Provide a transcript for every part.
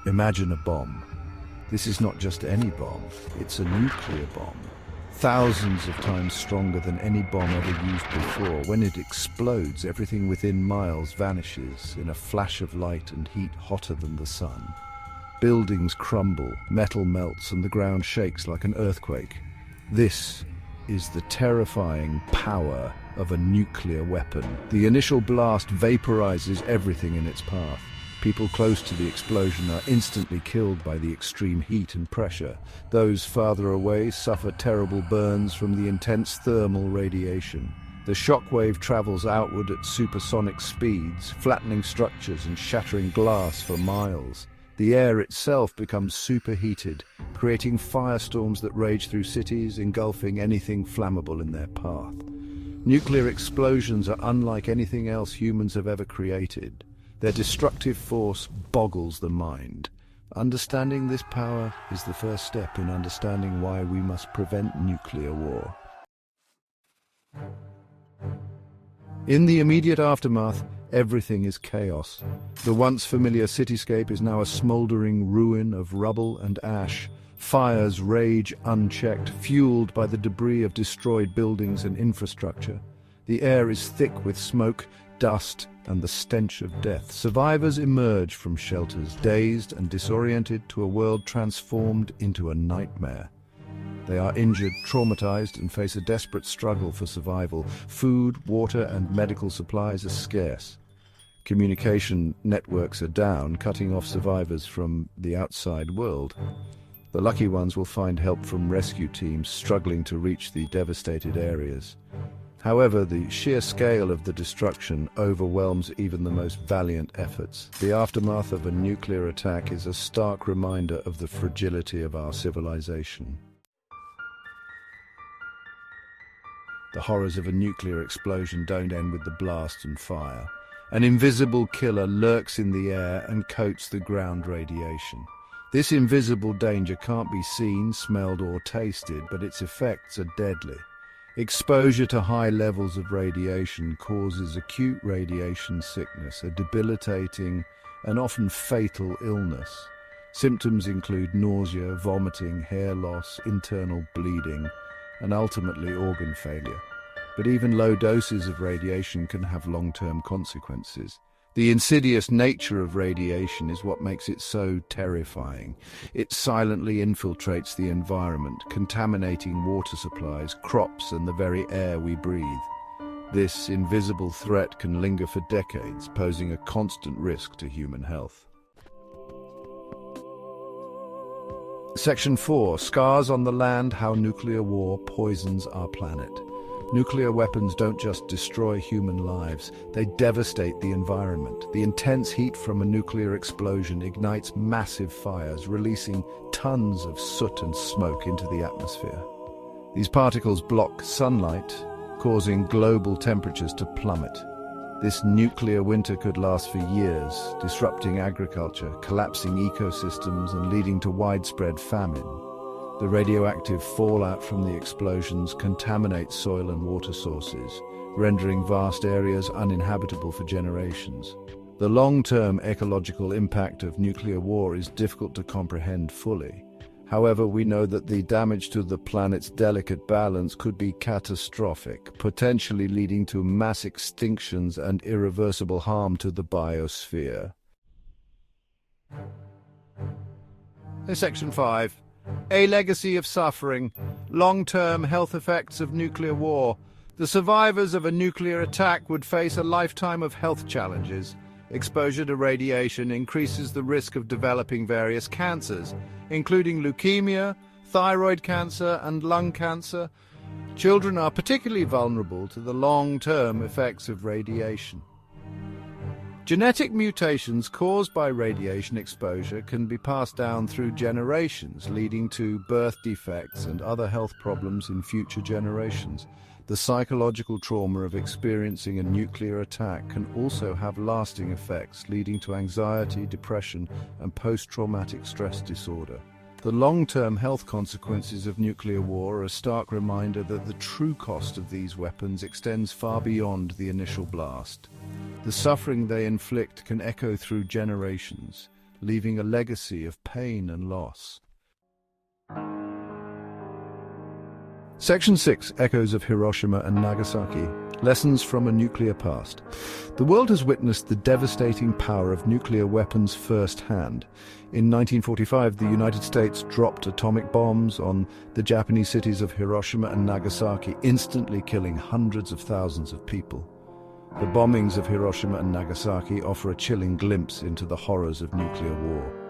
Imagine a bomb. This is not just any bomb, it's a nuclear bomb. Thousands of times stronger than any bomb ever used before. When it explodes, everything within miles vanishes in a flash of light and heat hotter than the sun. Buildings crumble, metal melts, and the ground shakes like an earthquake. This is the terrifying power of a nuclear weapon. The initial blast vaporizes everything in its path. People close to the explosion are instantly killed by the extreme heat and pressure. Those farther away suffer terrible burns from the intense thermal radiation. The shockwave travels outward at supersonic speeds, flattening structures and shattering glass for miles. The air itself becomes superheated, creating firestorms that rage through cities, engulfing anything flammable in their path. Nuclear explosions are unlike anything else humans have ever created. Their destructive force boggles the mind. Understanding this power is the first step in understanding why we must prevent nuclear war. In the immediate aftermath, everything is chaos. The once familiar cityscape is now a smoldering ruin of rubble and ash. Fires rage unchecked, fueled by the debris of destroyed buildings and infrastructure. The air is thick with smoke, dust, and the stench of death. Survivors emerge from shelters, dazed and disoriented, to a world transformed into a nightmare. They are injured, traumatized, and face a desperate struggle for survival. Food, water, and medical supplies are scarce. Communication networks are down, cutting off survivors from the outside world. The lucky ones will find help from rescue teams struggling to reach the devastated areas. However, the sheer scale of the destruction overwhelms even the most valiant efforts. The aftermath of a nuclear attack is a stark reminder of the fragility of our civilization. The horrors of a nuclear explosion don't end with the blast and fire. An invisible killer lurks in the air and coats the ground radiation. This invisible danger can't be seen, smelled, or tasted, but its effects are deadly. Exposure to high levels of radiation causes acute radiation sickness, a debilitating and often fatal illness. Symptoms include nausea, vomiting, hair loss, internal bleeding, and ultimately organ failure. But even low doses of radiation can have long-term consequences. The insidious nature of radiation is what makes it so terrifying. It silently infiltrates the environment, contaminating water supplies, crops, and the very air we breathe. This invisible threat can linger for decades, posing a constant risk to human health. Section 4. Scars on the Land: How Nuclear War Poisons Our Planet. Nuclear weapons don't just destroy human lives, they devastate the environment. The intense heat from a nuclear explosion ignites massive fires, releasing tons of soot and smoke into the atmosphere. These particles block sunlight, causing global temperatures to plummet. This nuclear winter could last for years, disrupting agriculture, collapsing ecosystems, and leading to widespread famine. The radioactive fallout from the explosions contaminates soil and water sources, rendering vast areas uninhabitable for generations. The long-term ecological impact of nuclear war is difficult to comprehend fully. However, we know that the damage to the planet's delicate balance could be catastrophic, potentially leading to mass extinctions and irreversible harm to the biosphere. Section 5. A legacy of suffering. Long-term health effects of nuclear war. The survivors of a nuclear attack would face a lifetime of health challenges. Exposure to radiation increases the risk of developing various cancers, including leukemia, thyroid cancer, and lung cancer. Children are particularly vulnerable to the long-term effects of radiation. Genetic mutations caused by radiation exposure can be passed down through generations, leading to birth defects and other health problems in future generations. The psychological trauma of experiencing a nuclear attack can also have lasting effects, leading to anxiety, depression, and post-traumatic stress disorder. The long-term health consequences of nuclear war are a stark reminder that the true cost of these weapons extends far beyond the initial blast. The suffering they inflict can echo through generations, leaving a legacy of pain and loss. Section 6, Echoes of Hiroshima and Nagasaki. Lessons from a Nuclear Past. The world has witnessed the devastating power of nuclear weapons firsthand. In 1945, the United States dropped atomic bombs on the Japanese cities of Hiroshima and Nagasaki, instantly killing hundreds of thousands of people. The bombings of Hiroshima and Nagasaki offer a chilling glimpse into the horrors of nuclear war.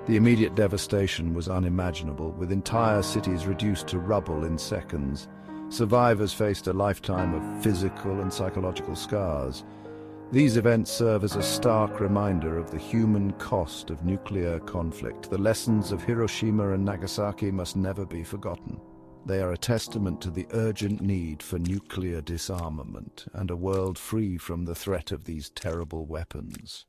The immediate devastation was unimaginable, with entire cities reduced to rubble in seconds. Survivors faced a lifetime of physical and psychological scars. These events serve as a stark reminder of the human cost of nuclear conflict. The lessons of Hiroshima and Nagasaki must never be forgotten. They are a testament to the urgent need for nuclear disarmament and a world free from the threat of these terrible weapons.